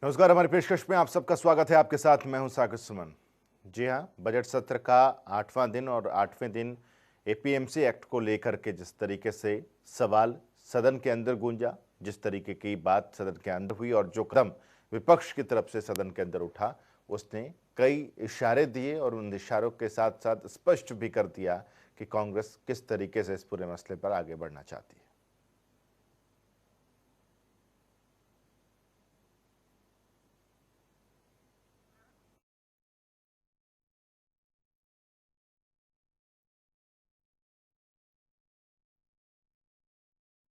नमस्कार। हमारी पेशकश में आप सबका स्वागत है। आपके साथ मैं हूं साकिब सुमन। जी हां, बजट सत्र का 8वां दिन और 8वें दिन एपीएमसी एक्ट को लेकर के जिस तरीके से सवाल सदन के अंदर गूंजा, जिस तरीके की बात सदन के अंदर हुई और जो कदम विपक्ष की तरफ से सदन के अंदर उठा, उसने कई इशारे दिए और उन इशारों के साथ साथ स्पष्ट भी कर दिया कि कांग्रेस किस तरीके से इस पूरे मसले पर आगे बढ़ना चाहती है।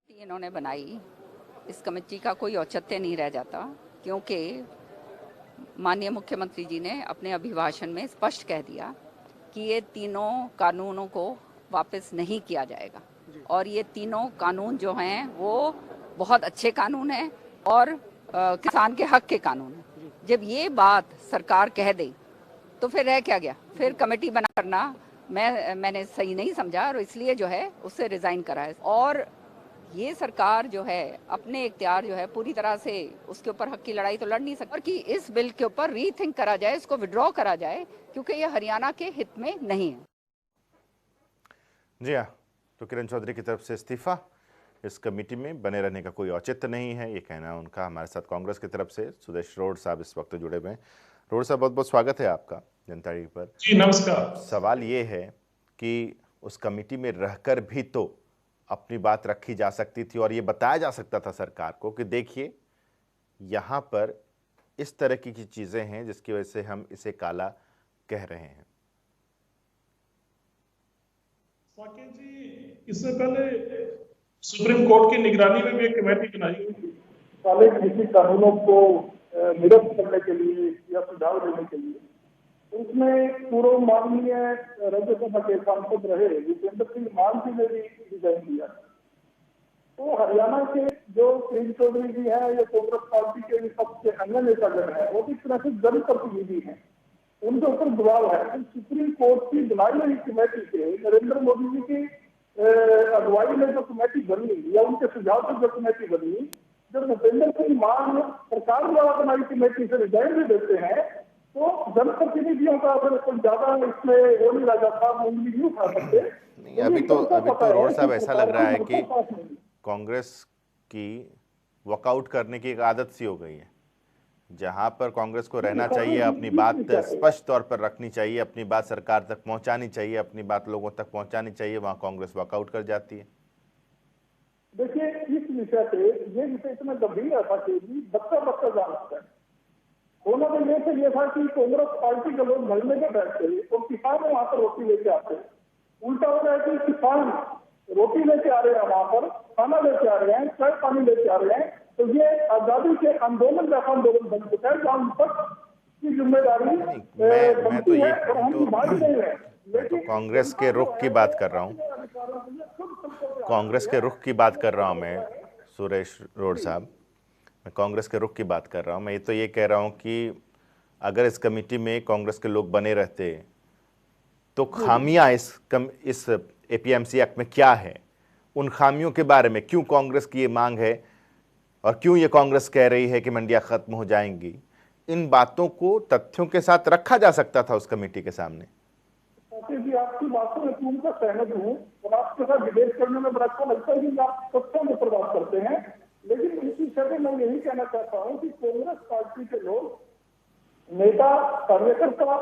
इन्होंने बनाई, इस कमेटी का कोई औचित्य नहीं रह जाता, क्योंकि माननीय मुख्यमंत्री जी ने अपने अभिभाषण में स्पष्ट कह दिया कि ये तीनों कानूनों को वापस नहीं किया जाएगा और ये तीनों कानून जो हैं वो बहुत अच्छे कानून हैं और किसान के हक के कानून हैं। जब ये बात सरकार कह दे तो फिर रह क्या गया? फिर कमेटी बना करना मैंने सही नहीं समझा और इसलिए जो है उससे रिजाइन करा है। और ये सरकार जो है अपने इख्तियार जो है पूरी तरह से उसके ऊपर हक की लड़ाई तो लड़ नहीं सकती और कि इस बिल के ऊपर रीथिंक करा जाए, इसको विड्रॉ करा जाए, क्योंकि ये हरियाणा के हित में नहीं है। जी हाँ, तो किरण चौधरी की तरफ से इस्तीफा, इस कमेटी में बने रहने का कोई औचित्य नहीं है, ये कहना उनका। हमारे साथ कांग्रेस की तरफ से सुदेश रोड साहब इस वक्त जुड़े हुए हैं। रोड साहब, बहुत बहुत स्वागत है आपका जनता टीवी पर। जी नमस्कार। सवाल ये है कि उस कमेटी में रहकर भी तो अपनी बात रखी जा सकती थी और ये बताया जा सकता था सरकार को कि देखिए यहाँ पर इस तरह की चीजें हैं जिसकी वजह से हम इसे काला कह रहे हैं। साकेत जी, इससे पहले सुप्रीम कोर्ट की निगरानी में भी एक कमेटी बनाई हुई थी काले कृषि कानूनों को निरस्त करने के लिए या सुझाव देने के लिए। उसमें पूर्व माननीय राज्यसभा के सांसद रहे विजेंद्र सिंह मान जी ने भी डिजाइन किया। तो हरियाणा के जो किरण चौधरी जी है या कांग्रेस पार्टी के सबसे अन्य नेतागण है, वो भी तरह से जनप्रतिनिधि है, उनके ऊपर दबाव है। तो सुप्रीम कोर्ट की बनाई हुई कमेटी के नरेंद्र मोदी जी की अगुवाई में जो कमेटी बनी या उनके सुझाव से जो कमेटी बनी, जब भूपेंद्र सिंह मान सरकार द्वारा बनाई कमेटी से रिजाइन भी देते हैं तो जनप्रतिनिधियों का फिर कोई ज्यादा इसमें वो नहीं रह जाता, उंगली नहीं उठा सकते। नहीं, अभी तो रोड साहब ऐसा लग रहा है कि कांग्रेस की वॉकआउट करने की एक आदत सी हो गई है। जहां पर कांग्रेस को रहना चाहिए, अपनी बात स्पष्ट तौर पर रखनी चाहिए, अपनी बात सरकार तक पहुंचानी चाहिए, अपनी बात लोगों तक पहुंचानी चाहिए, वहां कांग्रेस वॉकआउट कर जाती है। देखिए, इस विषय पे ये विषय इतना गंभीर था कि बच्चा जानता है। होना तो ये था कि कांग्रेस पार्टी के लोग घर में बैठते और किसान वहां पर रोटी लेके आते। उल्टा हो रहा है कि किसान रोटी लेके आ रहे हैं, वहां पर खाना लेके आ रहे हैं, चाय पानी लेके आ रहे हैं। तो ये आजादी के आंदोलन जैसा आंदोलन बन चुका है जहां तक की जिम्मेदारी मैं तो कांग्रेस के रुख की बात कर रहा हूँ, कांग्रेस के रुख की बात कर रहा हूँ मैं सुरेश रोड साहब, मैं कांग्रेस के रुख की बात कर रहा हूँ। मैं तो ये कह रहा हूँ कि अगर इस कमेटी में कांग्रेस के लोग बने रहते तो खामियां इस एपीएमसी एक्ट में क्या है, उन खामियों के बारे में क्यों कांग्रेस की ये मांग है और क्यों ये कांग्रेस कह रही है कि मंडियां खत्म हो जाएंगी, इन बातों को तथ्यों के साथ रखा जा सकता था उस कमेटी के सामने। जी, आपकी बातों में पूर्ण सहमत हूँ और आपके साथ डिबेट करने में बड़ा अच्छा लगता है कि आप तथ्यों को प्रदान करते हैं। लेकिन इसी समय मैं यही कहना चाहता हूँ कि कांग्रेस पार्टी के लोग नेता कार्यकर्ता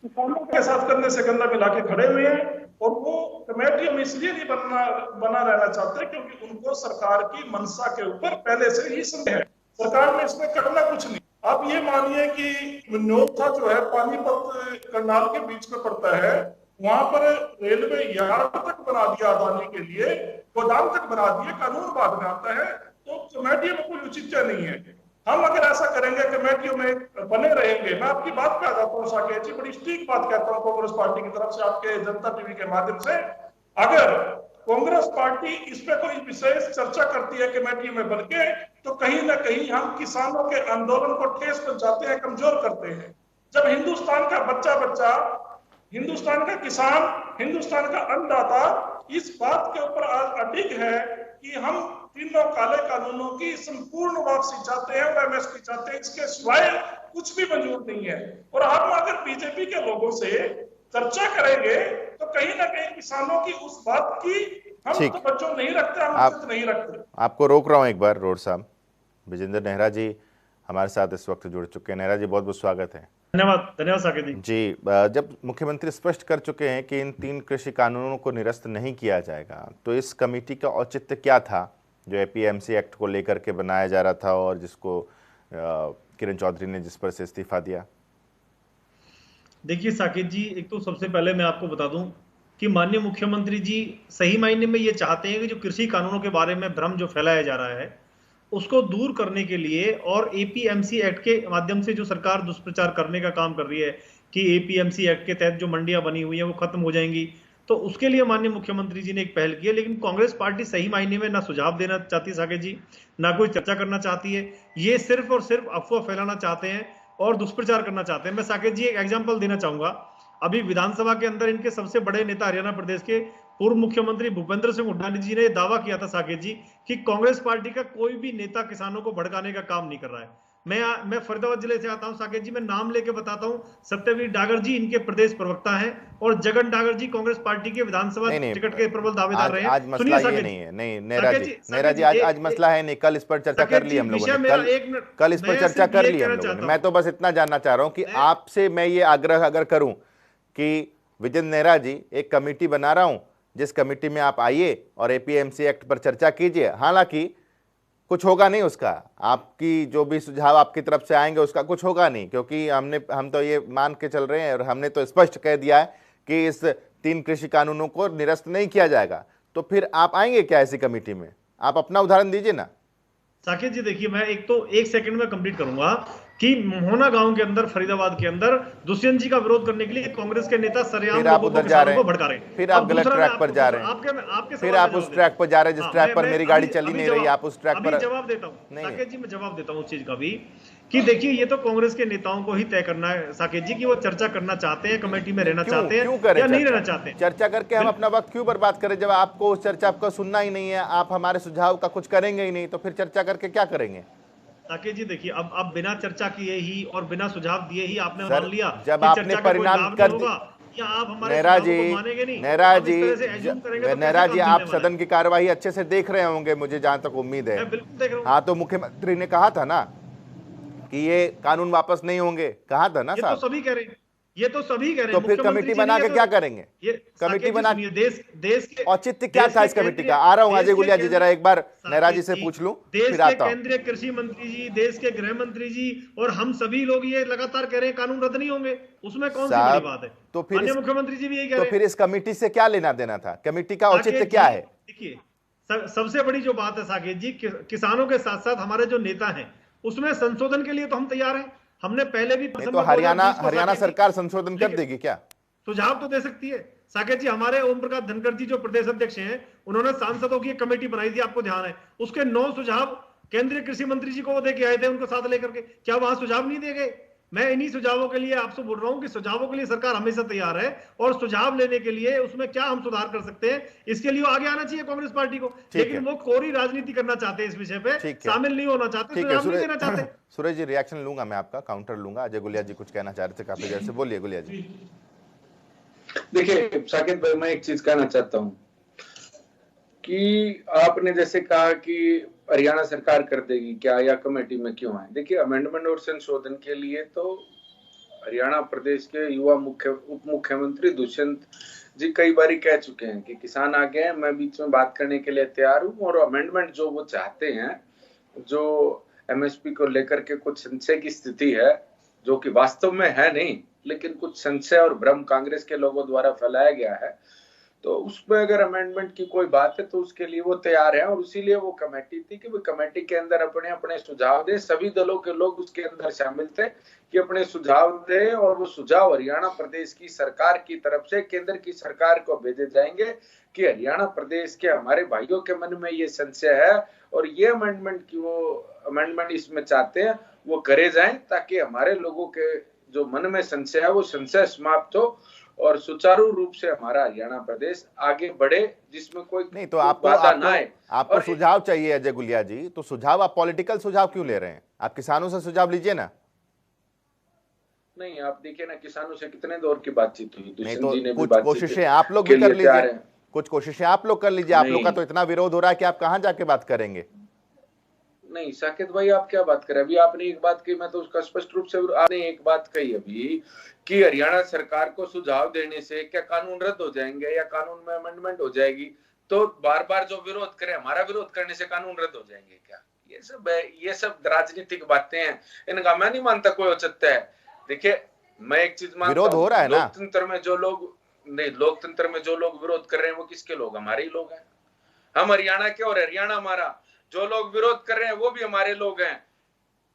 किसानों के साथ करने से कंधा मिला के खड़े हुए हैं और वो कमेटी हम इसलिए नहीं बना रहना चाहते क्योंकि उनको सरकार की मंशा के ऊपर पहले से ही संदेह है। सरकार ने इसमें करना कुछ नहीं। आप ये मानिए कि नोखा जो है पानीपत करनाल के बीच में पड़ता है, वहां पर रेलवे यार्ड तक बना दिया अदानी के लिए, गोदाम तक बना दिए, कानून बाद में आता है। तो कमेटियों में कोई औचित्य नहीं है। हम अगर ऐसा करेंगे, कमेटियों में बने रहेंगे, मैं आपकी बात पे आ जाता हूँ साकेत जी, बड़ी स्ट्रिक्ट बात कहता हूँ कांग्रेस पार्टी की तरफ से आपके जनता टीवी के माध्यम से। अगर कांग्रेस पार्टी इस पे कोई विशेष चर्चा करती है कमेटियों में बनके, तो कहीं ना कहीं हम किसानों के आंदोलन को ठेस पहुंचाते हैं, कमजोर करते हैं। जब हिंदुस्तान का बच्चा, हिंदुस्तान का किसान, हिंदुस्तान का अन्नदाता इस बात के ऊपर अडिग है कि हम तीनों काले कानूनों की संपूर्ण वापसी चाहते हैं और एमएसपी चाहते हैं। इसके सिवाय कुछ भी मंजूर नहीं है। और हम अगर बीजेपी के लोगों से चर्चा करेंगे तो कहीं ना कहीं किसानों की उस बात की हम ठीक। तवज्जो नहीं रखते, हम इज्जत नहीं रखते। आपको रोक रहा हूं एक बार रोड साहब। विजेंद्र नेहरा जी हमारे साथ इस वक्त जुड़ चुके हैं। नेहरा जी बहुत बहुत स्वागत है। धन्यवाद साकेत जी। जी, जब मुख्यमंत्री स्पष्ट कर चुके हैं कि इन 3 कृषि कानूनों को निरस्त नहीं किया जाएगा, तो इस कमेटी का औचित्य क्या था जो एपीएमसी एक्ट को लेकर के बनाया जा रहा था और जिसको किरण चौधरी ने जिस पर से इस्तीफा दिया? देखिए साकेत जी, एक तो सबसे पहले मैं आपको बता दूं कि माननीय मुख्यमंत्री जी सही मायने में ये चाहते हैं कि जो कृषि कानूनों के बारे में भ्रम जो फैलाया जा रहा है उसको दूर करने के लिए और एपीएमसी एक्ट के माध्यम से जो सरकार दुष्प्रचार करने का काम कर रही है कि एपीएमसी एक्ट के तहत जो मंडियां बनी हुई है वो खत्म हो जाएंगी, तो उसके लिए माननीय मुख्यमंत्री जी ने एक पहल की है। लेकिन कांग्रेस पार्टी सही मायने में ना सुझाव देना चाहती साकेत जी, ना कोई चर्चा करना चाहती है। ये सिर्फ और सिर्फ अफवाह फैलाना चाहते हैं और दुष्प्रचार करना चाहते हैं। मैं साकेत जी एक एग्जाम्पल देना चाहूंगा। अभी विधानसभा के अंदर इनके सबसे बड़े नेता हरियाणा प्रदेश के पूर्व मुख्यमंत्री भूपेंद्र सिंह हुड्डा जी ने दावा किया था साकेत जी कि कांग्रेस पार्टी का कोई भी नेता किसानों को भड़काने का काम नहीं कर रहा है। मैं फरीदाबाद जिले से आता हूं साकेत जी, मैं नाम लेके बताता हूं। सत्यवीर डागर जी इनके प्रदेश प्रवक्ता हैं और जगन डागर जी कांग्रेस पार्टी के विधानसभा टिकट के प्रबल दावेदार रहे हैं। आज मसला ये नहीं है। नहीं नेहरा जी आज मसला है नहीं, कल इस पर चर्चा कर ली हम लोगों ने, कल इस पर चर्चा कर ली हम लोगों ने। मैं तो बस इतना जानना चाह रहा हूं कि आपसे मैं ये आग्रह अगर करूं कि विजेंद्र नेहरा जी एक कमेटी बना रहा हूं, जिस कमेटी में आप आइए और एपीएमसी एक्ट पर चर्चा कीजिए। हालांकि कुछ होगा नहीं उसका, आपकी जो भी सुझाव आपकी तरफ से आएंगे उसका कुछ होगा नहीं, क्योंकि हम तो ये मान के चल रहे हैं और हमने तो स्पष्ट कह दिया है कि इस 3 कृषि कानूनों को निरस्त नहीं किया जाएगा। तो फिर आप आएंगे क्या ऐसी कमेटी में? आप अपना उदाहरण दीजिए ना। साकेत जी देखिए, मैं एक सेकंड में कंप्लीट करूंगा कि मोहना गांव के अंदर फरीदाबाद के अंदर दुष्यंत जी का विरोध करने के लिए कांग्रेस के नेता सरेआम लोगों को किसानों को भड़का रहे हैं। फिर आप गलत ट्रैक पर जा रहे हैं। फिर आप उस ट्रैक पर जा रहे हैं जिस ट्रैक पर मेरी गाड़ी चली नहीं रही, आप उस ट्रैक पर। जवाब देता हूं साकेत जी, मैं जवाब देता हूं उस चीज का भी कि देखिए ये तो कांग्रेस के नेताओं को ही तय करना है साकेत जी कि वो चर्चा करना चाहते हैं, कमेटी में रहना चाहते हैं या नहीं रहना चाहते हैं। चर्चा करके हम अपना वक्त क्यों बर्बाद करें? जब आपको उस चर्चा को सुनना ही नहीं है, आप हमारे सुझाव का कुछ करेंगे ही नहीं, तो फिर चर्चा करके क्या करेंगे? साकेत जी देखिए, अब बिना चर्चा किए ही और बिना सुझाव दिए ही आपने मान लिया जब आपने परिणाम कर या आप हमारे नेहरा जी आप सदन की कार्यवाही अच्छे से देख रहे होंगे, मुझे जहां तक उम्मीद है। बिल्कुल देख रहा हूं। हाँ, तो मुख्यमंत्री ने कहा था ना कि ये कानून वापस नहीं होंगे, कहा था ना साहब। तो सभी कह रहे हैं, ये तो सभी कह रहे हैं। तो फिर कमेटी बना के क्या करेंगे? ये कमेटी बना देश के औचित्य क्या था इस कमेटी का? आ रहा हूं अजय गुलिया जी, जरा एक बार नेहरा जी से पूछ लूं, फिर आता हूं। केंद्रीय कृषि मंत्री जी, देश के गृह मंत्री जी और हम सभी लोग ये लगातार कह रहे हैं कानून रद्द नहीं होंगे, उसमें कौन सी बड़ी बात है? तो फिर मुख्यमंत्री जी भी यही कह रहे हैं। तो फिर इस कमेटी से क्या लेना देना था? कमेटी का औचित्य क्या है? देखिए सबसे बड़ी जो बात है साकेत जी, किसानों के साथ साथ हमारे जो नेता हैं उसमें संशोधन के लिए तो हम तैयार हैं। हमने पहले भी तो हरियाणा सरकार संशोधन कर देगी क्या? सुझाव तो दे सकती है साकेत जी। हमारे ओम प्रकाश धनखड़ जी जो प्रदेश अध्यक्ष हैं, उन्होंने सांसदों की एक कमेटी बनाई थी, आपको ध्यान है? उसके 9 सुझाव केंद्रीय कृषि मंत्री जी को वो दे के आए थे, उनको साथ लेकर के। क्या वहां सुझाव नहीं दिए गए? मैं इन्हीं सुझावों के लिए आपसे बोल रहा हूं कि सुझावों के लिए सरकार हमेशा तैयार है और सुझाव लेने के लिए उसमें क्या हम सुधार कर सकते हैं इसके लिए आगे आना चाहिए कांग्रेस पार्टी को। लेकिन वो कोरी राजनीति करना चाहते हैं, इस विषय पे शामिल नहीं होना चाहते, सुझाव नहीं देना चाहते। सुरेश जी रिएक्शन लूंगा मैं आपका, काउंटर लूंगा। अजय गुलिया जी कुछ कहना चाह रहे थे काफी देर से, बोलिए गुलिया जी। देखिए साकेत भाई, मैं एक चीज कहना चाहता हूं कि आपने जैसे कहा कि हरियाणा सरकार कर देगी क्या या कमेटी में क्यों है। देखिए अमेंडमेंट और संशोधन के लिए तो हरियाणा प्रदेश के युवा उप मुख्यमंत्री दुष्यंत जी कई बार कह चुके हैं कि किसान आ गए हैं, मैं बीच में बात करने के लिए तैयार हूं। और अमेंडमेंट जो वो चाहते हैं, जो एमएसपी को लेकर के कुछ संशय की स्थिति है, जो कि वास्तव में है नहीं, लेकिन कुछ संशय और भ्रम कांग्रेस के लोगों द्वारा फैलाया गया है, तो उसमें अगर अमेंडमेंट की कोई बात है तो उसके लिए वो तैयार है। और इसीलिए वो कमेटी थी कि वो कमेटी के अंदर अपने अपने सुझाव दे। सभी दलों के लोग उसके अंदर शामिल थे कि अपने सुझाव दे और वो सुझाव हरियाणा प्रदेश की सरकार की तरफ से केंद्र की सरकार को भेजे जाएंगे कि हरियाणा प्रदेश के हमारे भाइयों के मन में ये संशय है और ये अमेंडमेंट इसमें चाहते हैं वो करे जाएं, ताकि हमारे लोगों के जो मन में संशय है वो संशय समाप्त हो और सुचारू रूप से हमारा हरियाणा प्रदेश आगे बढ़े, जिसमें कोई नहीं तो आपको बाधा ना आए। आपको और सुझाव चाहिए अजय गुलिया जी, तो सुझाव आप पॉलिटिकल सुझाव क्यों ले रहे हैं? आप किसानों से सुझाव लीजिए ना। नहीं, आप देखिए ना, किसानों से कितने दौर की बातचीत हुई, नहीं दुष्यंत तो जी ने भी कुछ बातचीत कोशिशें आप लोग के भी कर लिए तैयार लीजिए, हैं। कुछ कोशिशें आप लोग कर लीजिए। आप लोग का नहीं। तो इतना विरोध हो रहा है कि आप कहां जाके बात करेंगे? नहीं साकेत भाई, आप क्या बात करें? अभी आपने एक बात कही, मैं तो उसका स्पष्ट रूप से, आपने एक बात कही अभी कि हरियाणा सरकार को सुझाव देने से क्या कानून रद्द हो जाएंगे या कानून में अमेंडमेंट हो जाएगी, तो बार बार जो विरोध करे, हमारा विरोध करने से कानून रद्द हो जाएंगे क्या? ये सब राजनीतिक बातें हैं, इनका मैं नहीं मानता कोई औचित्य है। देखिए, मैं एक चीज मानता विरोध हो रहा है ना। लोकतंत्र में जो लोग लोकतंत्र में जो लोग विरोध कर रहे हैं वो किसके लोग? हमारे ही लोग हैं। हम हरियाणा के और हरियाणा हमारा। जो लोग विरोध कर रहे हैं वो भी हमारे लोग हैं।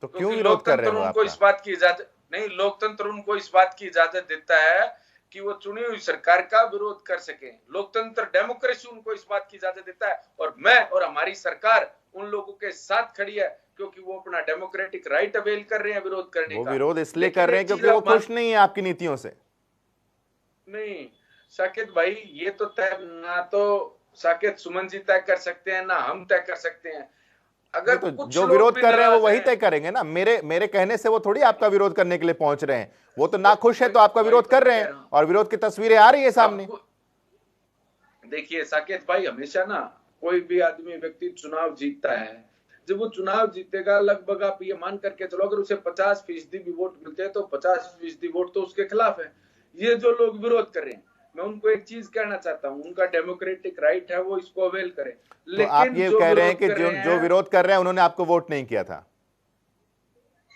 तो क्यों विरोध कर रहे हैं? उनको इस बात की इजाजत नहीं, लोकतंत्र उनको इस बात की इजाजत देता है कि वो चुनी हुई सरकार का विरोध कर सके। लोकतंत्र, डेमोक्रेसी उनको इस बात की इजाजत देता है, और मैं और हमारी सरकार उन लोगों के साथ खड़ी है क्योंकि वो अपना डेमोक्रेटिक राइट अवेल कर रहे हैं विरोध करने का। वो विरोध इसलिए कर रहे हैं क्योंकि वो खुश नहीं है आपकी नीतियों से। नहीं साकेत भाई, ये तो तय ना तो साकेत सुमन जी तय कर सकते हैं, ना हम तय कर सकते हैं। अगर तो कुछ जो लोग विरोध भी कर रहे हैं वो नाराज वही हैं, तय करेंगे ना। मेरे कहने से वो थोड़ी आपका विरोध करने के लिए पहुंच रहे हैं। वो तो नाखुश है तो आपका विरोध कर रहे हैं, और विरोध की तस्वीरें आ रही है सामने। देखिए साकेत भाई, हमेशा ना कोई भी आदमी, व्यक्ति चुनाव जीतता है, जब वो चुनाव जीतेगा, लगभग आप ये मान करके चलो, अगर उसे 50% भी वोट मिलते हैं तो 50% वोट तो उसके खिलाफ है। ये जो लोग विरोध कर रहे हैं, मैं उनको एक चीज कहना चाहता हूँ, उनका डेमोक्रेटिक राइट है, वो इसको अवेल करें। तो आप ये कह रहे हैं कि जो विरोध कर रहे हैं उन्होंने आपको वोट नहीं किया था?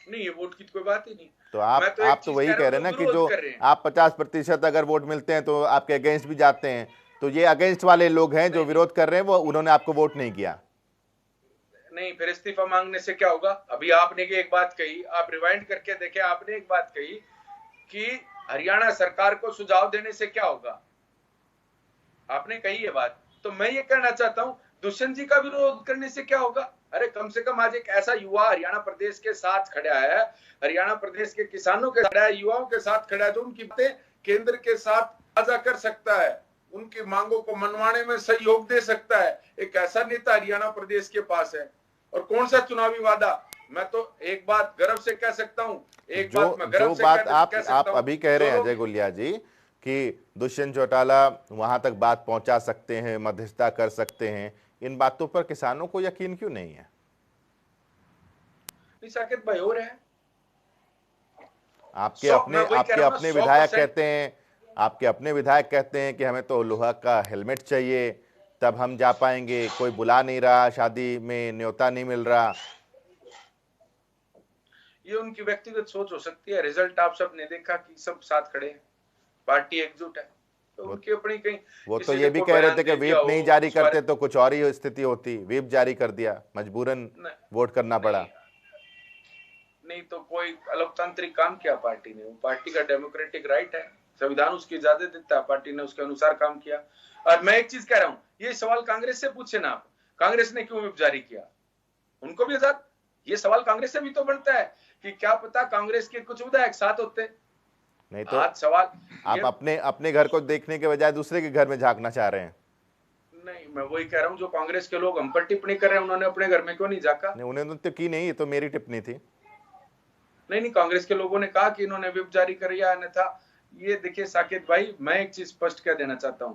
नहीं, ये वोट की कोई बात ही नहीं। तो आप तो वही कह रहे हैं ना कि जो आप 50% अगर वोट मिलते हैं तो आपके अगेंस्ट भी जाते हैं। तो ये अगेंस्ट वाले लोग हैं जो विरोध कर रहे हैं, वो उन्होंने आपको वोट नहीं किया। नहीं, फिर इस्तीफा मांगने से क्या होगा? अभी आपने एक बात कही, आप रिवाइंड करके देखें, आपने एक बात कही कि हरियाणा सरकार को सुझाव देने से क्या होगा, आपने कही ये बात। तो मैं ये कहना चाहता हूं, दुष्यंत जी का विरोध करने से क्या होगा? अरे कम से कम आज एक ऐसा युवा हरियाणा प्रदेश के साथ खड़ा है, हरियाणा प्रदेश के किसानों के खड़ा है, युवाओं के साथ खड़ा है, जो उनकी बातें केंद्र के साथ साझा कर सकता है, उनकी मांगों को मनवाने में सहयोग दे सकता है। एक ऐसा नेता हरियाणा प्रदेश के पास है। और कौन सा चुनावी वादा? मैं तो एक बात गर्व से कह सकता हूं, जो बात आप अभी कह रहे हैं अजय गुलिया जी कि दुष्यंत चौटाला वहां तक बात पहुंचा सकते हैं, मध्यस्थता कर सकते हैं, इन बातों पर किसानों को यकीन क्यों नहीं है? साकेत भाई, हो रहे हैं आपके अपने विधायक कहते हैं कि हमें तो लोहा का हेलमेट चाहिए, तब हम जा पाएंगे। कोई बुला नहीं रहा, शादी में न्योता नहीं मिल रहा। ये उनकी व्यक्तिगत सोच हो सकती है। रिजल्ट आप सब ने देखा कि सब साथ खड़े हैं, पार्टी एकजुट है। तो उनकी अपनी कहीं, वो तो ये भी कह रहे थे कि व्हिप नहीं जारी करते तो कुछ और ही स्थिति होती। व्हिप जारी कर दिया, मजबूरन वोट करना पड़ा। नहीं तो कोई लोकतांत्रिक काम किया पार्टी ने, वो पार्टी का डेमोक्रेटिक राइट है, संविधान उसकी इजाजत देता है, पार्टी ने उसके अनुसार काम किया। और मैं एक चीज कह रहा हूं, ये सवाल कांग्रेस से पूछे ना आप, कांग्रेस ने क्यों व्हिप जारी किया? उनको भी आजाद, ये सवाल कांग्रेस से भी तो बनता है कि क्या पता कांग्रेस के कुछ विधायक साथ होते। नहीं तो आज सवाल आप अपने घर को देखने के बजाय दूसरे के घर में झांकना चाह रहे हैं। नहीं, मैं वही कह रहा हूं, जो कांग्रेस के लोग हम पर टिप्पणी कर रहे हैं, उन्होंने अपने घर में क्यों नहीं झांका? नहीं, उन्होंने तो की नहीं, ये तो मेरी टिप्पणी थी। नहीं, कांग्रेस के लोगों ने कहा कि इन्होंने व्हिप जारी कर दिया, अन्यथा ये देखिए साकेत भाई, मैं एक चीज स्पष्ट कह देना चाहता हूं,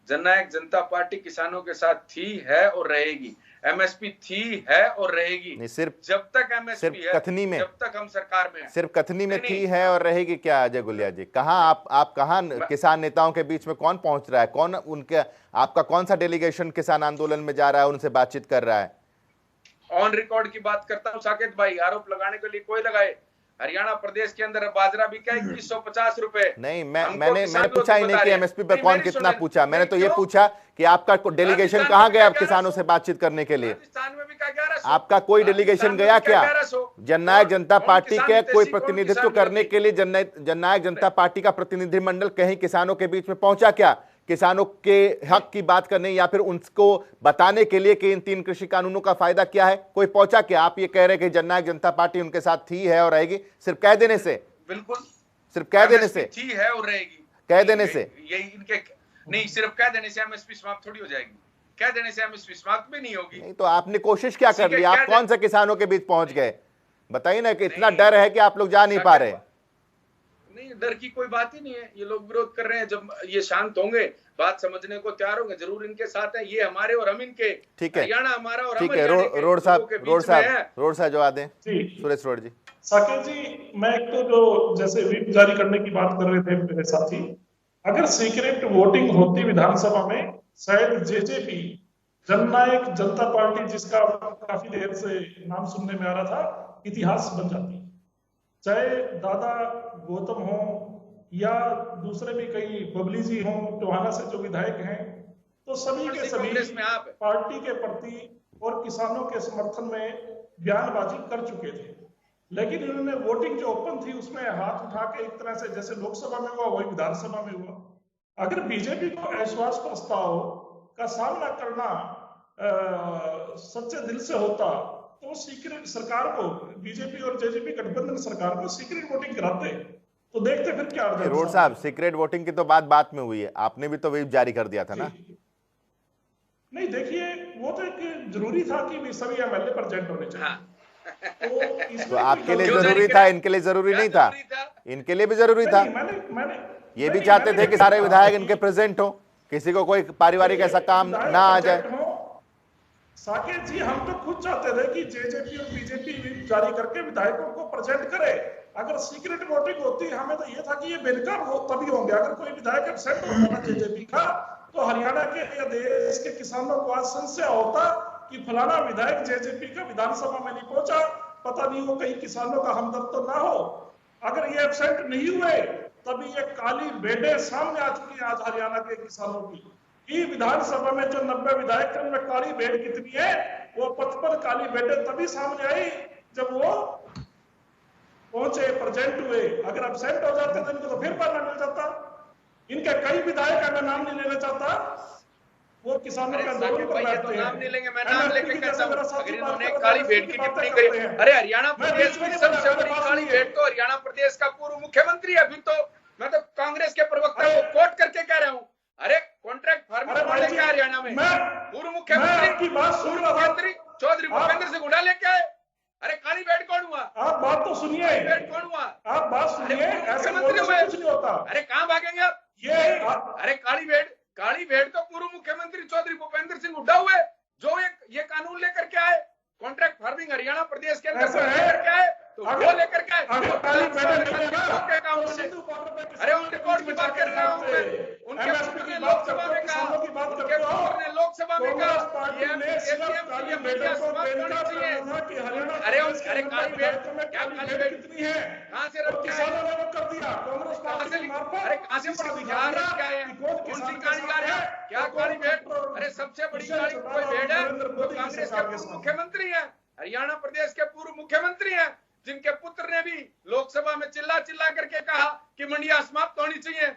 जननायक जनता पार्टी किसानों के साथ थी, है और रहेगी। एमएसपी थी, है और रहेगी। नहीं, सिर्फ जब तक एमएसपी है, कथनी में, जब तक हम सरकार में है। सिर्फ कथनी में थी, है और रहेगी क्या अजय गुलिया जी? कहां आप कहां किसान नेताओं के बीच में कौन पहुंच रहा है? कौन उनके, आपका कौन सा डेलीगेशन किसान आंदोलन में जा रहा है, उनसे बातचीत कर रहा है? ऑन रिकॉर्ड की बात करता हूं साकेत भाई, आरोप लगाने के लिए कोई लगाए। हरियाणा प्रदेश के अंदर बाजरा बिका 2150 रुपए। नहीं, मैंने पूछा ही नहीं कि एमएसपी पर कौन कितना पूछा। मैंने तो ये पूछा कि आपका डेलीगेशन कहां गया किसानों से बातचीत करने के लिए? राजस्थान में बिका 1100। आपका कोई डेलीगेशन गया क्या? जननायक जनता पार्टी के कोई प्रतिनिधित्व करने के लिए जननायक जनता पार्टी का प्रतिनिधिमंडल कहीं किसानों के बीच में पहुंचा क्या? किसानों के हक की बात करने या फिर उनको बताने के लिए कि इन 3 कृषि कानूनों का फायदा क्या है, कोई पहुंचा क्या? आप ये कह रहे हैं कि जननायक जनता पार्टी उनके साथ थी, है और रहेगी, सिर्फ कह देने से? बिल्कुल, सिर्फ कह देने से थी, है और रहेगी। कह देने से? ये इनके नहीं, सिर्फ कह देने से एमएसपी समाप्त थोड़ी हो जाएगी, कह देने से एमएसपी समाप्त भी नहीं होगी। नहीं तो आपने कोशिश क्या कर ली? आप कौन से किसानों के बीच पहुंच गए? बताइए ना कि इतना डर है कि आप लोग जा नहीं पा रहे। नहीं, डर की कोई बात ही नहीं है। ये लोग विरोध कर रहे हैं, जब ये शांत होंगे, बात समझने को तैयार होंगे, जरूर इनके साथ है। ये हमारे और हम इनके, ठीक है, हरियाणा हमारा और ठीक है। रोड साहब जवाब दें। सुरेश रोड जी। साकेत जी, मैं एक तो जो जैसे व्हिप जारी करने की बात कर रहे थे मेरे साथी, अगर सीक्रेट वोटिंग होती विधानसभा में, शायद जेजेपी, जननायक जनता पार्टी, जिसका काफी देर से नाम सुनने में आ रहा था, इतिहास बन जाती। चाहे दादा गौतम हो या दूसरे भी कई बबली जी हो, टोहाना से जो विधायक हैं, तो सभी के सभी पार्टी के प्रति और किसानों के समर्थन में बयानबाजी कर चुके थे। लेकिन इन्होंने वोटिंग जो ओपन थी उसमें हाथ उठा के एक तरह से जैसे लोकसभा में हुआ वही विधानसभा में हुआ। अगर बीजेपी को अविश्वास प्रस्ताव का सामना करना सच्चे दिल से होता तो सीक्रेट सरकार को, बीजेपी और जेजेपी गठबंधन सरकार को सीक्रेट वोटिंग कराते, तो देखते फिर क्या। रोड साहब, सीक्रेट वोटिंग की तो बात में हुई है, आपने भी तो व्हिप जारी कर दिया था ना? नहीं, देखिए वो तो एक जरूरी था कि सभी एमएलए प्रेजेंट होने चाहिए। तो आपके लिए जरूरी था, इनके लिए जरूरी नहीं था? इनके लिए भी जरूरी था। ये भी चाहते थे कि सारे विधायक इनके प्रेजेंट हो, किसी को कोई पारिवारिक ऐसा काम ना आ जाए। साकेत जी, हम तो खुद चाहते थे कि जेजेपी और बीजेपी व्हिप जारी करके विधायकों को प्रेजेंट करे। अगर सीक्रेट वोटिंग होती, हमें तो ये था कि ये बेनकाब हो तभी होंगे। अगर कोई विधायक एब्सेंट होता ना जेजेपी का, तो हरियाणा के या देश के किसानों को आज संशय होता कि फलाना विधायक जेजेपी का विधानसभा में नहीं पहुंचा, पता नहीं वो कहीं किसानों का हमदर्द तो ना हो। अगर ये एब्सेंट नहीं हुए, तभी ये काली बेड़े सामने आ चुकी है आज हरियाणा के किसानों की, कि विधानसभा में जो 90 विधायक थे उनमें काली भेड़ कितनी है। वो 55 काली भेड़े तभी सामने आई जब वो पहुंचे, प्रेजेंट हुए। अगर एब्सेंट हो जाते तो इनको तो फिर बहाना मिल जाता। इनके कई विधायक है, मैं नाम नहीं लेना चाहता, वो किसानों का आंदोलन पर बैठते हैं। नाम नहीं लेंगे, मैं नाम लेके कहता हूं, अगर इन्होंने काली भेड़ की टिप्पणी करी, अरे हरियाणा प्रदेश की सबसे बड़ी काली भेड़ तो हरियाणा प्रदेश का पूर्व मुख्यमंत्री है। फिर तो मैं तो कांग्रेस के प्रवक्ता को कोट करके कह रहा हूं, अरे कॉन्ट्रैक्ट फार्मिंग बोले क्या हरियाणा में? पूर्व मुख्यमंत्री चौधरी भूपेंद्र सिंह हुड्डा लेके आए। अरे काली भेड़ कौन हुआ? आप बात तो सुनिए, भेड़ कौन हुआ? आप बात सुनिए, ऐसे बोलने से कुछ नहीं होता। अरे कहां भागेंगे आप? अरे काली भेड़ तो पूर्व मुख्यमंत्री चौधरी भूपेंद्र सिंह हुड्डा हुए, जो ये कानून लेकर के आए, कॉन्ट्रैक्ट फार्मिंग हरियाणा प्रदेश के अंदर लेकर के आए, तो वो लेकर के आए। अरे उन रिकॉर्ड की बात कर रहा हूं मैं, उनके पुत्र ने लोकसभा में कहा, उनके पुत्र ने लोकसभा में कहा अरे काली भेड़, क्या काली भेड़ कितनी है? कहां से किसानों ने वो कर दिया, कांग्रेस पार्टी की मार्फत। अरे कहां से बिहार क्या है? कौन सी कालीगार है? क्या काली भेड़? अरे सबसे बड़ी काली कोई भेड़ है वो कांग्रेस के पूर्व मुख्यमंत्री है, हरियाणा प्रदेश के पूर्व मुख्यमंत्री हैं, जिनके पुत्र ने भी लोकसभा में चिल्ला करके कहा कि मंडियां समाप्त होनी चाहिए।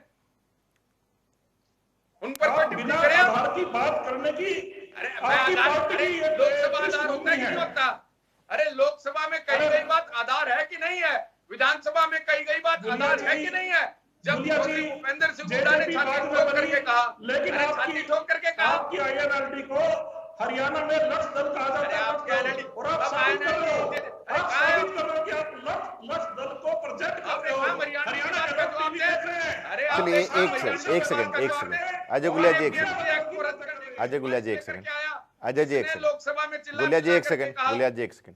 उन पर कोई टिप्पणी करें आधार की बात करने की? अरे लोकसभा आधार होता है कि नहीं होता? अरे लोकसभा में कही गई बात आधार है कि नहीं है? विधानसभा में कही गई बात आधार है कि नहीं है? जब भूपेंद्र सिंह हुड्डा ने छाती ठोक करके कहा, लेकिन छाती ठोक करके कहा आपकी आईएनएलडी को हरियाणा में लक्ष्य दल कहा जाता है, और आप साबित कर रहे हो कि आप लक्ष्य दल को प्रेजेंट कर रहे हो। हरियाणा के लोग टीवी देख रहे हैं। चलिए एक सेकंड अजय गुलिया जी, एक सेकंड अजय गुलिया जी, एक सेकंड अजय जी, एक सेकंड गुलिया जी, एक सेकंड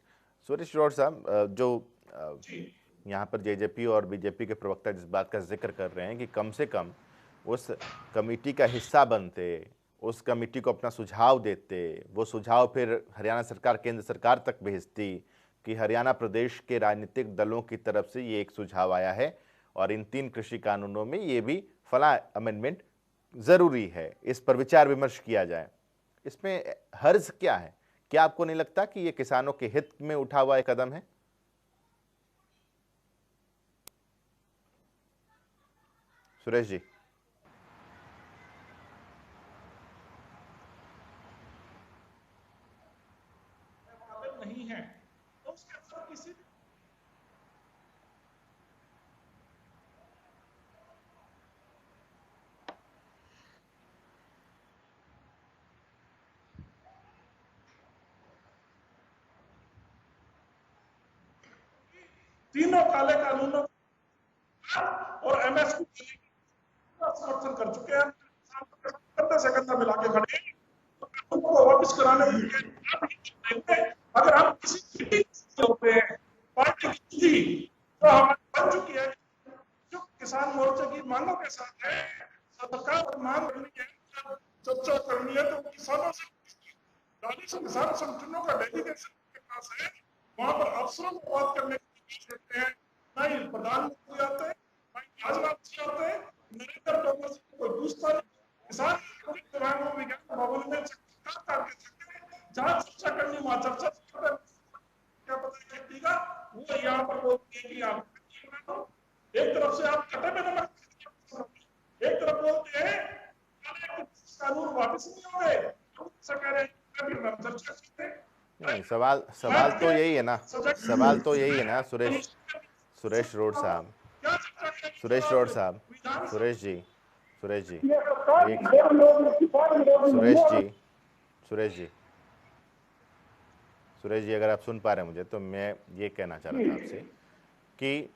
सुरेश रोड साहब, जो यहाँ पर जेजेपी और बीजेपी के प्रवक्ता जिस बात का जिक्र कर रहे हैं कि कम से कम उस कमेटी का हिस्सा बनते, उस कमेटी को अपना सुझाव देते, वो सुझाव फिर हरियाणा सरकार केंद्र सरकार तक भेजती कि हरियाणा प्रदेश के राजनीतिक दलों की तरफ से ये एक सुझाव आया है और इन 3 कृषि कानूनों में ये भी फला अमेंडमेंट ज़रूरी है, इस पर विचार विमर्श किया जाए। इसमें हर्ज क्या है? क्या आपको नहीं लगता कि ये किसानों के हित में उठा हुआ एक कदम है? सुरेश जी। नहीं है तो उसके अंदर किसी तीनों काले कानूनों और एमएसपी समर्थन कर चुके हैं, कंधे से कंधा मिला के खड़े हैं। उनको वापस कराने के अगर हम किसी मीटिंग होते हैं पार्टी की थी तो हमारी बन चुकी है जो किसान मोर्चे की मांगों के साथ है, सरकार पर मांग करनी है, चर्चा करनी है तो किसानों से किसान संगठनों का डेलीगेशन के पास है, वहां पर अफसरों को बात करने की देते हैं, ना ही प्रधानमंत्री आते हैं, ना ही राजनाथ जी आते हैं, नरेंद्र तोमर जी को पूछता है। किसान विज्ञान भवन में जहाँ चर्चा करनी वहां चर्चा क्या पता खेती का वो यहाँ पर बोलती है कि आप एक तरफ से आप कटे में नमक, एक तरफ बोलते हैं कानून वापस नहीं हो रहे, नहीं, सवाल तो यही है ना, सवाल तो यही है ना सुरेश रोड साहब, सुरेश जी अगर आप सुन पा रहे हैं मुझे, तो मैं ये कहना चाह रहा था आपसे कि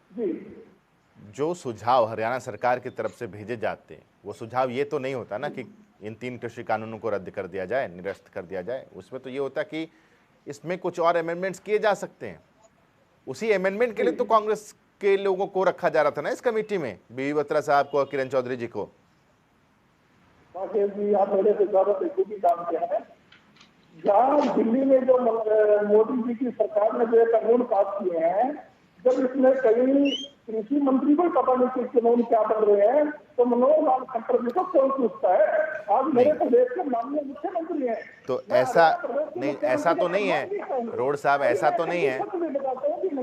जो सुझाव हरियाणा सरकार की तरफ से भेजे जाते हैं वो सुझाव ये तो नहीं होता ना कि इन 3 कृषि कानूनों को रद्द कर दिया जाए, निरस्त कर दिया जाए। उसमें तो ये होता कि इसमें कुछ और अमेंडमेंट्स किए जा सकते हैं। उसी अमेंडमेंट के लिए तो कांग्रेस के लोगों को रखा जा रहा था ना इस कमेटी में, बीबी बत्रा साहब को और किरण चौधरी जी को। जी आप मेरे से ज्यादा बेखूबी काम किया है। जहाँ दिल्ली में जो मोदी जी की सरकार ने जो कानून पास किए हैं, जब इसमें कई कृषि मंत्री को पता नहीं कि कानून क्या कर रहे हैं, तो मनोहर लाल खट्टर जी को कौन पूछता है? आज मेरे प्रदेश के माननीय मुख्यमंत्री हैं। तो ऐसा नहीं, ऐसा तो नहीं है रोड साहब, ऐसा तो नहीं है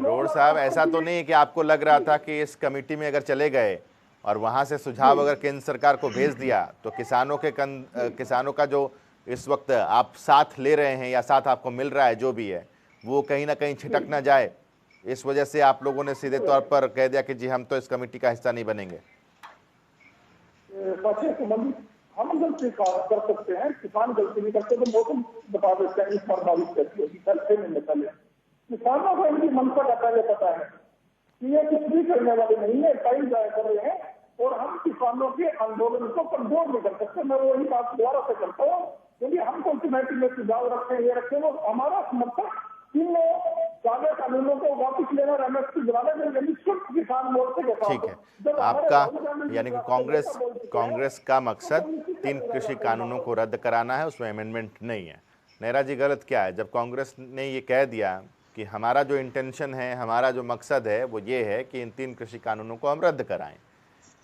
रोड साहब, ऐसा तो नहीं है कि आपको लग रहा था कि इस कमेटी में अगर चले गए और वहां से सुझाव अगर केंद्र सरकार को भेज दिया तो किसानों का जो इस वक्त आप साथ ले रहे हैं या साथ आपको मिल रहा है जो भी है, वो कहीं ना कहीं छिटक ना जाए, इस वजह से आप लोगों ने सीधे तौर पर कह दिया कि जी हम तो इस कमेटी का हिस्सा नहीं बनेंगे। हम गलती कर सकते हैं, किसान गलती नहीं करते तो मौसम बता देते हैं इस बार बारिश कैसी होगी, कल 6 महीने पहले किसानों को इनकी मनसा का पहले पता है कि ये कुछ भी करने वाले नहीं है, टाइम जाया कर रहे हैं और हम किसानों के आंदोलन को कंट्रोल नहीं कर सकते। मैं वही बात दोबारा से करता हूँ, क्योंकि हम कमेटी में सुझाव रखते हैं, ये रखते हैं, वो हमारा समर्थक काले कानूनों को वापस लेना, एमएसपी दिलाना, किसान मोर्चे के साथ। ठीक है, आपका यानी कि कांग्रेस का मकसद 3 कृषि कानूनों को रद्द कराना है, उसमें अमेंडमेंट नहीं है। नेहरा जी गलत क्या है? जब कांग्रेस ने ये कह दिया कि हमारा जो इंटेंशन है, हमारा जो मकसद है वो ये है कि इन 3 कृषि कानूनों को हम रद्द कराएं,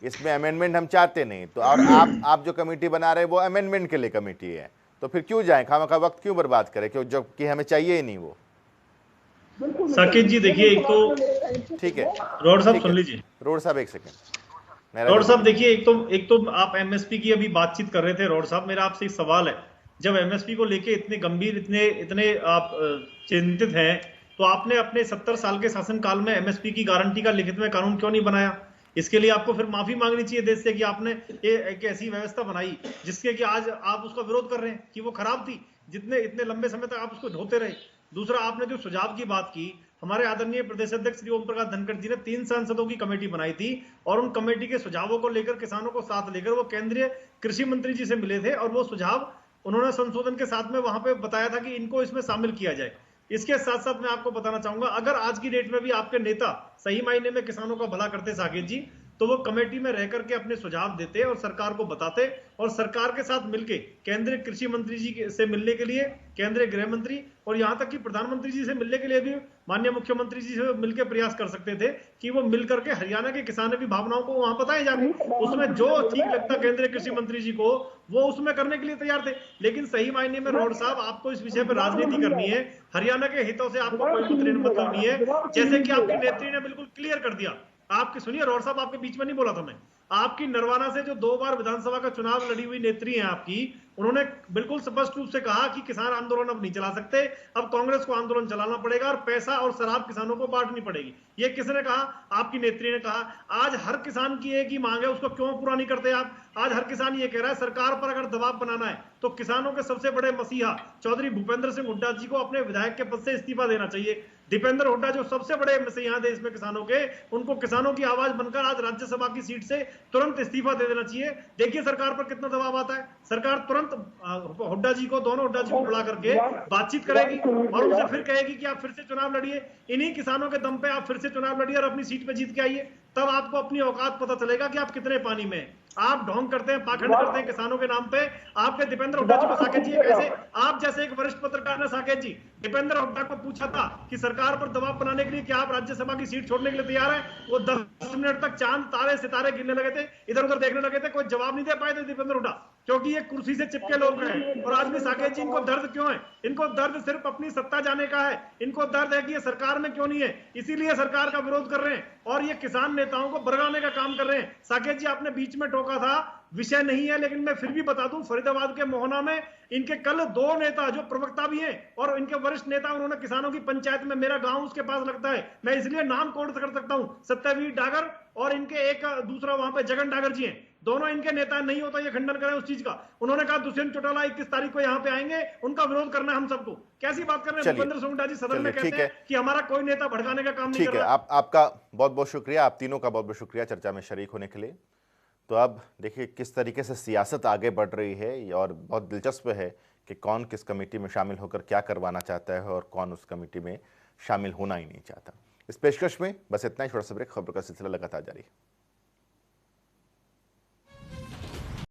इसमें अमेंडमेंट हम चाहते नहीं, तो और आप जो कमेटी बना रहे हैं वो अमेंडमेंट के लिए कमेटी है, तो फिर क्यों जाएं, खामखा वक्त क्यों बर्बाद करें, क्यों जबकि हमें चाहिए ही नहीं वो। साकिब जी देखिए, एक तो ठीक है रोड साहब सुन लीजिए, रोड साहब एक सेकंड। रोड साहब देखिए, एक तो आप एमएसपी की अभी बातचीत कर रहे थे। रोड साहब मेरा आपसे एक सवाल है, जब एमएसपी को लेके इतने गंभीर इतने आप चिंतित हैं, तो आपने अपने 70 साल के शासनकाल में एमएसपी की गारंटी का लिखित में कानून क्यों नहीं बनाया? इसके लिए आपको फिर माफी मांगनी चाहिए देश से कि आपने एक ऐसी व्यवस्था बनाई जिसके कि आज आप उसका विरोध कर रहे हैं कि वो खराब थी, जितने इतने लंबे समय तक आप उसको ढोते रहे। दूसरा, आपने जो सुझाव की बात की, हमारे आदरणीय प्रदेश अध्यक्ष श्री ओम प्रकाश धनखड़ जी ने 3 सांसदों की कमेटी बनाई थी और उन कमेटी के सुझावों को लेकर, किसानों को साथ लेकर वो केंद्रीय कृषि मंत्री जी से मिले थे और वो सुझाव उन्होंने संशोधन के साथ में वहां पे बताया था कि इनको इसमें शामिल किया जाए। इसके साथ साथ मैं आपको बताना चाहूंगा, अगर आज की डेट में भी आपके नेता सही मायने में किसानों का भला करते साकेत जी, तो वो कमेटी में रह करके अपने सुझाव देते और सरकार को बताते और सरकार के साथ मिलके केंद्रीय कृषि मंत्री जी से मिलने के लिए, केंद्रीय गृह मंत्री और यहां तक कि प्रधानमंत्री जी से मिलने के लिए भी माननीय मुख्यमंत्री जी से मिलकर प्रयास कर सकते थे कि वो मिलकर के हरियाणा के किसानों की भावनाओं को वहां बताए जाए। उसमें जो ठीक लगता केंद्रीय कृषि मंत्री जी को, वो उसमें करने के लिए तैयार थे। लेकिन सही मायने में रोड साहब, आपको इस विषय पर राजनीति करनी है, हरियाणा के हितों से आपको कोई मतलब नहीं है। जैसे कि आपकी नेत्री ने बिल्कुल क्लियर कर दिया, आपकी सुनिए रोड साहब, आपके बीच में नहीं बोला था मैं, आपकी नरवाना से जो 2 बार विधानसभा का चुनाव लड़ी हुई नेत्री हैं आपकी, उन्होंने बिल्कुल स्पष्ट रूप से कहा कि किसान आंदोलन अब नहीं चला सकते, अब कांग्रेस को आंदोलन चलाना पड़ेगा और पैसा और शराब किसानों को बांटनी पड़ेगी। ये किसने कहा? आपकी नेत्री ने कहा। आज हर किसान की एक ही मांग है, उसको क्यों पूरा नहीं करते आप? आज हर किसान ये कह रहा है सरकार पर अगर दबाव बनाना है तो किसानों के सबसे बड़े मसीहा चौधरी भूपेंद्र सिंह हुड्डा जी को अपने विधायक के पद से इस्तीफा देना चाहिए। दीपेंद्र हुड्डा जो सबसे बड़े एमएसए यहाँ देश में किसानों के, उनको किसानों की आवाज बनकर आज राज्यसभा की सीट से तुरंत इस्तीफा दे देना चाहिए। देखिए सरकार पर कितना दबाव आता है, सरकार तुरंत हुड्डा जी को, दोनों हुड्डा जी को बुला करके बातचीत करेगी और उनसे फिर कहेगी कि आप फिर से चुनाव लड़िए, इन्हीं किसानों के दम पे आप फिर से चुनाव लड़िए और अपनी सीट पे जीत के आइए। तब आपको अपनी औकात पता चलेगा कि आप कितने पानी में हैं। आप ढोंग करते हैं, पाखंड करते हैं किसानों के नाम पे। आपके दीपेंद्र हुड्डा जी को साकेत जी कैसे, आप जैसे एक वरिष्ठ पत्रकार ने साकेत जी दीपेंद्र हुड्डा को पूछा था कि सरकार पर दबाव बनाने के लिए क्या आप राज्यसभा की सीट छोड़ने के लिए तैयार हैं? वो 10 मिनट तक चांद तारे सितारे गिनने लगे थे, इधर उधर देखने लगे थे, कोई जवाब नहीं दे पाए थे दीपेंद्र हुड्डा, क्योंकि ये कुर्सी से चिपके लोग हैं। और आज भी साकेत जी इनको दर्द क्यों है? इनको दर्द सिर्फ अपनी सत्ता जाने का है, इनको दर्द है कि ये सरकार में क्यों नहीं है, इसीलिए सरकार का विरोध कर रहे हैं और ये किसान नेताओं को बरगाने का काम कर रहे हैं। साकेत जी आपने बीच में टोका था, विषय नहीं है लेकिन मैं फिर भी बता दूं, फरीदाबाद के मोहना में इनके कल 2 नेता जो प्रवक्ता भी हैं और इनके वरिष्ठ नेता, उन्होंने किसानों की पंचायत में, मेरा गांव उसके पास लगता है, मैं इसलिए नाम कोट कर सकता हूं, सत्यवीर डागर और इनके एक दूसरा वहां पे जगन डागर जी हैं, दोनों इनके नेता नहीं होता ये खंडन करें उस चीज का। उन्होंने कहा दुष्यंत चौटाला 21 तारीख को यहाँ पे आएंगे, उनका विरोध करना है हम सबको। कैसी बात कर रहे हैं भूपेंद्र सिंह हुड्डा जी सदन में कहते हैं कि हमारा कोई नेता भड़काने का काम नहीं कर रहा। आपका बहुत बहुत शुक्रिया, आप तीनों का बहुत बहुत शुक्रिया चर्चा में शरीक होने के लिए। तो अब देखिए किस तरीके से सियासत आगे बढ़ रही है और बहुत दिलचस्प है कि कौन किस कमेटी में शामिल होकर क्या करवाना चाहता है और कौन उस कमेटी में शामिल होना ही नहीं चाहता। इस पेशकश में बस इतना ही, छोटा सा ब्रेक, खबरों का सिलसिला लगातार जारी है।